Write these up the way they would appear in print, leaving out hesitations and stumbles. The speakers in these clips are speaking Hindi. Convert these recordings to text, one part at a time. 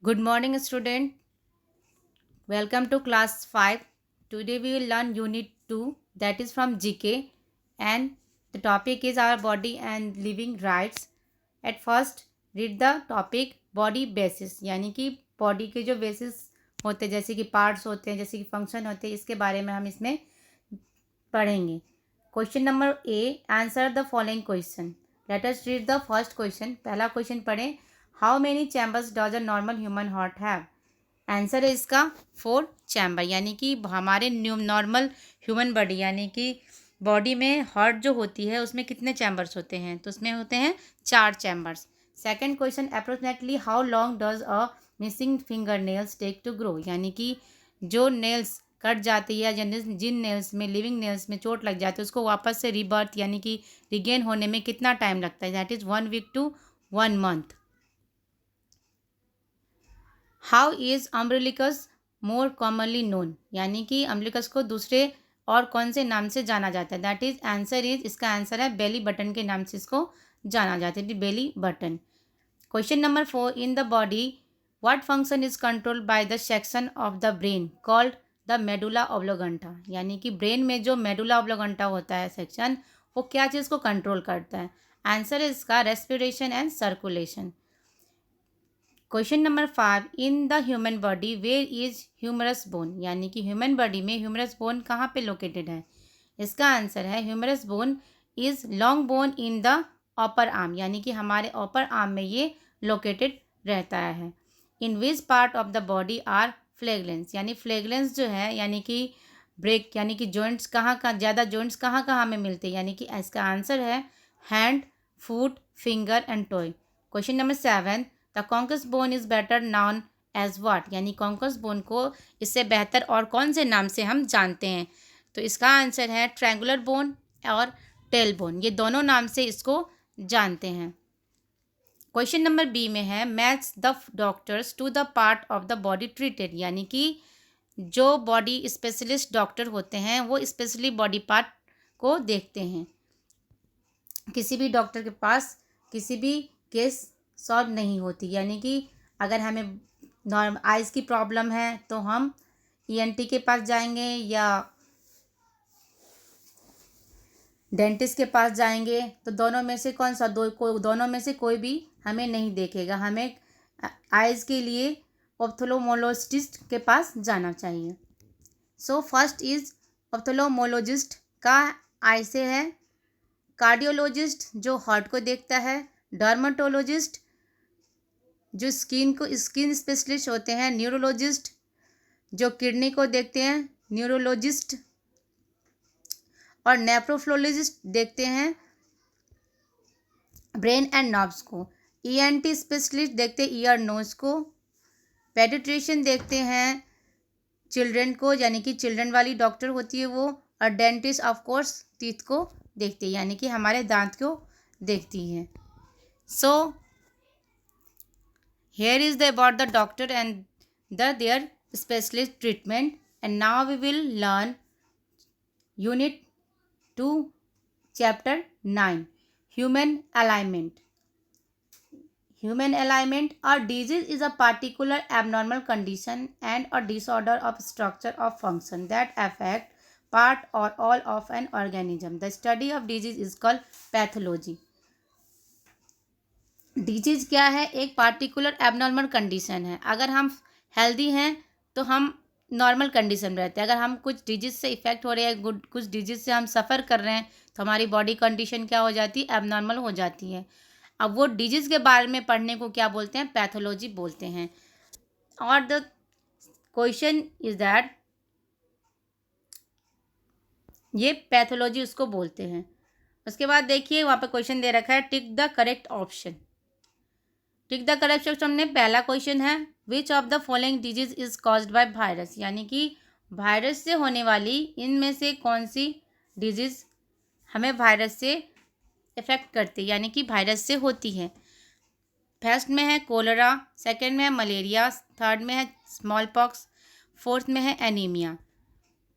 Good morning, student. Welcome to class 5. Today we will learn unit 2, that is from GK, and the topic is our body and living rights. At first read the topic body basis, यानी कि बॉडी के जो बेसिस होते हैं, जैसे कि पार्ट्स होते हैं, जैसे कि फंक्शन होते हैं, इसके बारे में हम इसमें पढ़ेंगे. Question number A, answer the following question. Let us read the first question. पहला क्वेश्चन पढ़ें. How many chambers does a normal human heart have. Answer है इसका 4 चैम्बर, यानी कि हमारे नॉर्मल ह्यूमन बॉडी यानी कि बॉडी में हार्ट जो होती है उसमें कितने चैम्बर्स होते हैं, तो उसमें होते हैं 4 chambers. Second question, approximately how long does a missing finger nails take to grow. यानी कि जो नेल्स कट जाती है या जिन नेल्स में, लिविंग नेल्स में चोट लग जाती है, उसको वापस से रीबर्थ यानी कि रिगेन होने में कितना टाइम लगता है. That is 1 week to 1 month. How is umbilicus more commonly known. यानी कि अम्ब्रिलिकस को दूसरे और कौन से नाम से जाना जाता है. दैट इज आंसर इज, इसका आंसर है बेली बटन के नाम से इसको जाना जाता है, belly button. Question number 4, in the body what function is controlled by the section of the brain called the medulla oblongata. यानी कि ब्रेन में जो मेडुला ऑब्लोगंटा होता है सेक्शन, वो क्या चीज़ को कंट्रोल करता है. आंसर इज इसका respiration and circulation. Question number 5, in the human body where is humerus bone. यानी कि ह्यूमन बॉडी में ह्यूमरस बोन कहाँ पे लोकेटेड है. इसका आंसर है humerus bone is long bone in the upper arm. यानी कि हमारे अपर आर्म में ये लोकेटेड रहता है. In which part of the body are phalanges. यानी फ्लैगलेंस जो है, यानी कि ब्रेक, यानी कि जॉइंट्स कहाँ कहाँ, ज़्यादा जॉइंट्स कहाँ कहाँ में मिलते हैं. यानी कि इसका आंसर है hand, foot, finger and toe. Question number 7, the coccyx bone is better known as what. यानी कॉन्कस बोन को इससे बेहतर और कौन से नाम से हम जानते हैं. तो इसका आंसर है ट्रायंगुलर बोन और टेल बोन, ये दोनों नाम से इसको जानते हैं. क्वेश्चन नंबर बी में है, match the doctors to the part of the body treated. यानी कि जो बॉडी स्पेशलिस्ट डॉक्टर होते हैं वो स्पेशली बॉडी पार्ट को देखते हैं. किसी भी डॉक्टर के पास किसी भी केस सॉल्व नहीं होती. यानी कि अगर हमें नॉर्मल आइज़ की प्रॉब्लम है तो हम ईएनटी के पास जाएंगे या डेंटिस्ट के पास जाएंगे, तो दोनों में से कौन सा दोनों में से कोई भी हमें नहीं देखेगा. हमें आइज़ के लिए ऑप्थेल्मोलॉजिस्ट के पास जाना चाहिए. सो फर्स्ट इज ऑप्थेल्मोलॉजिस्ट का आई से है. कार्डियोलॉजिस्ट जो हार्ट को देखता है. डर्माटोलॉजिस्ट जो स्किन स्पेशलिस्ट होते हैं. न्यूरोलॉजिस्ट जो किडनी को देखते हैं, न्यूरोलॉजिस्ट. और नेफ्रोफिलियोलॉजिस्ट देखते हैं ब्रेन एंड नर्व्स को. ईएनटी स्पेशलिस्ट देखते हैं ईयर नोज को. पेडिट्रिशियन देखते हैं चिल्ड्रन को, यानी कि चिल्ड्रन वाली डॉक्टर होती है वो. और डेंटिस्ट ऑफ कोर्स टीथ को देखती है, यानी कि हमारे दांत को देखती है. सो here is the about the doctor and their specialist treatment. And now we will learn unit 2 chapter 9, human alignment. Human alignment or disease is a particular abnormal condition and a disorder of structure of function that affect part or all of an organism. The study of disease is called pathology. Disease क्या है, एक पार्टिकुलर एबनॉर्मल कंडीशन है. अगर हम हेल्दी हैं तो हम नॉर्मल कंडीशन में रहते हैं. अगर हम कुछ डिजीज़ से इफ़ेक्ट हो रहे हैं, कुछ डिजीज़ से हम सफ़र कर रहे हैं, तो हमारी बॉडी कंडीशन क्या हो जाती है, एबनॉर्मल हो जाती है. अब वो डिजीज़ के बारे में पढ़ने को क्या बोलते हैं, पैथोलॉजी बोलते हैं. और द क्वेश्चन इज दैट, ये पैथोलॉजी उसको बोलते हैं. उसके बाद देखिए वहाँ पे क्वेश्चन दे रखा है, tick the correct option. Tick the correct option में पहला क्वेश्चन है, विच of the following disease is caused by virus. यानी कि वायरस से होने वाली इनमें से कौन सी डिजीज़ हमें वायरस से इफ़ेक्ट करती है, यानी कि वायरस से होती है. फर्स्ट में है कोलेरा, सेकंड में है मलेरिया, थर्ड में है स्मॉल पॉक्स, फोर्थ में है एनीमिया.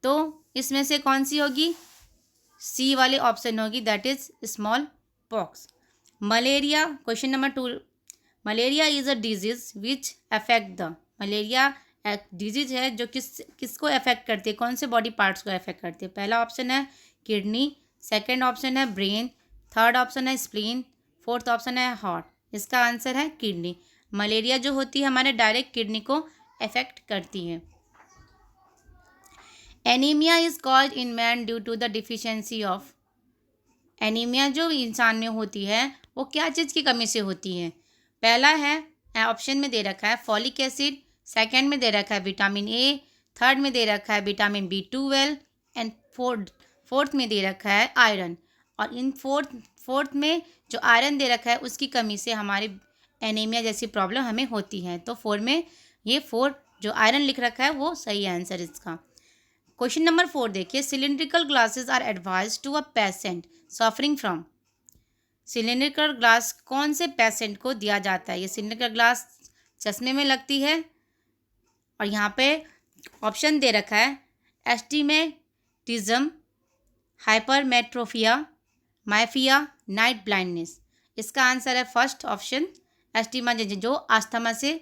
तो इसमें से कौन सी होगी, सी वाली ऑप्शन होगी, that is small pox. Malaria, question number 2, malaria is a disease which affect the, malaria एक डिजीज है जो किसको अफेक्ट करती है, कौन से बॉडी पार्ट्स को अफेक्ट करती है। पहला ऑप्शन है किडनी, सेकंड ऑप्शन है ब्रेन, थर्ड ऑप्शन है स्प्लीन, फोर्थ ऑप्शन है हार्ट। इसका आंसर है किडनी। मलेरिया जो होती है हमारे डायरेक्ट किडनी को अफेक्ट करती है। Anaemia is called in man due to the deficiency of, anaemia जो इंसान में होती है वो क्या चीज़ की कमी से होती है। पहला है ऑप्शन में दे रखा है फॉलिक एसिड, सेकंड में दे रखा है विटामिन ए, थर्ड में दे रखा है विटामिन B12 एंड फोर्थ में दे रखा है आयरन। और इन फोर्थ में जो आयरन दे रखा है उसकी कमी से हमारी एनीमिया जैसी प्रॉब्लम हमें होती है। तो फोर में ये फोर जो आयरन लिख रखा है वो सही आंसर इसका। क्वेश्चन नंबर 4 देखिए, cylindrical glasses are advise to a patient suffering from, cylindrical glass कौन से पेशेंट को दिया जाता है। ये सिलिंड्रिकल ग्लास चश्मे में लगती है और यहाँ पे ऑप्शन दे रखा है एस्टिमेटिज्म, हाइपरमेट्रोफिया, माइफिया, नाइट ब्लाइंडनेस। इसका आंसर है फर्स्ट ऑप्शन एस्टिमा, जो अस्थमा से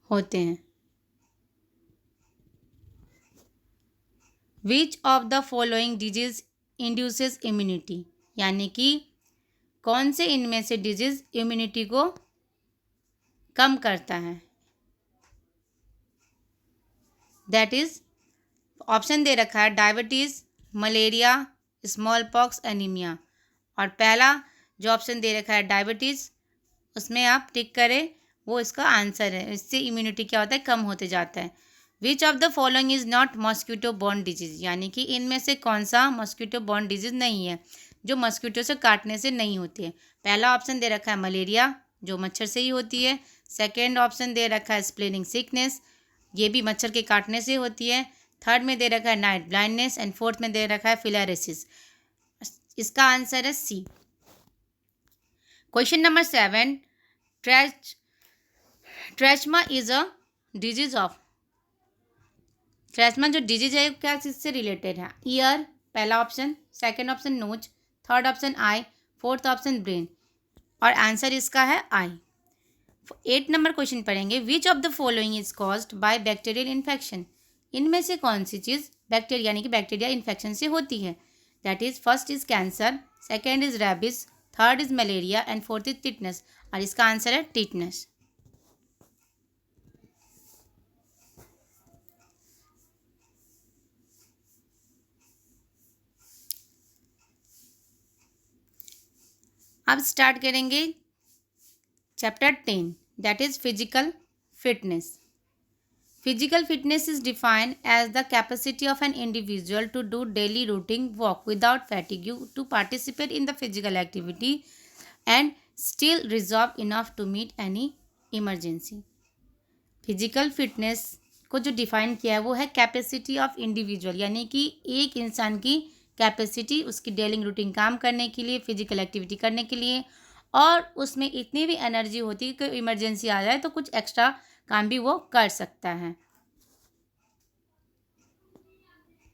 होते हैं। विच of the following disease induces immunity, यानी कि कौन से इनमें से डिजीज इम्यूनिटी को कम करता है। दैट इज ऑप्शन दे रखा है diabetes, malaria, small pox, anaemia. और पहला जो ऑप्शन दे रखा है डायबिटीज़, उसमें आप टिक करें, वो इसका आंसर है। इससे इम्यूनिटी क्या होता है, कम होते जाता है। विच of the following is not mosquito borne disease, यानी कि इनमें से कौन सा मॉस्किटो बॉर्न डिजीज़ नहीं है, जो मॉस्किटो से काटने से नहीं होती है। पहला ऑप्शन दे रखा है मलेरिया, जो मच्छर से ही होती है। सेकेंड ऑप्शन दे रखा है स्प्लेनिंग सिकनेस, ये भी मच्छर के काटने से होती है। थर्ड में दे रखा है नाइट ब्लाइंडनेस एंड फोर्थ में दे रखा है फिलारेसिस। इसका आंसर है C. Question number 7, trachoma is a disease of, trachoma जो डिजीज है क्या चीज से रिलेटेड है। ईयर पहला option, second option nose, third option eye, fourth option brain. और आंसर इसका है आई। 8 नंबर क्वेश्चन पढ़ेंगे, which of the following is caused by bacterial infection, इनमें से कौन सी चीज़ बैक्टीरिया यानी कि बैक्टीरिया इन्फेक्शन से होती है। That is first is cancer, second is rabies, third is malaria and fourth is tetanus. और इसका आंसर है टिटनेस। अब स्टार्ट करेंगे chapter 10, that is physical fitness. Physical fitness is defined as the capacity of an individual to do daily routine walk without fatigue, to participate in the physical activity and still resolve enough to meet any emergency. Physical fitness को जो डिफाइन किया है वो है कैपेसिटी ऑफ इंडिविजुअल, यानी कि एक इंसान की कैपेसिटी उसकी डेली रूटीन काम करने के लिए, फिजिकल एक्टिविटी करने के लिए, और उसमें इतनी भी एनर्जी होती है कि इमरजेंसी आ जाए तो कुछ एक्स्ट्रा काम भी वो कर सकता है।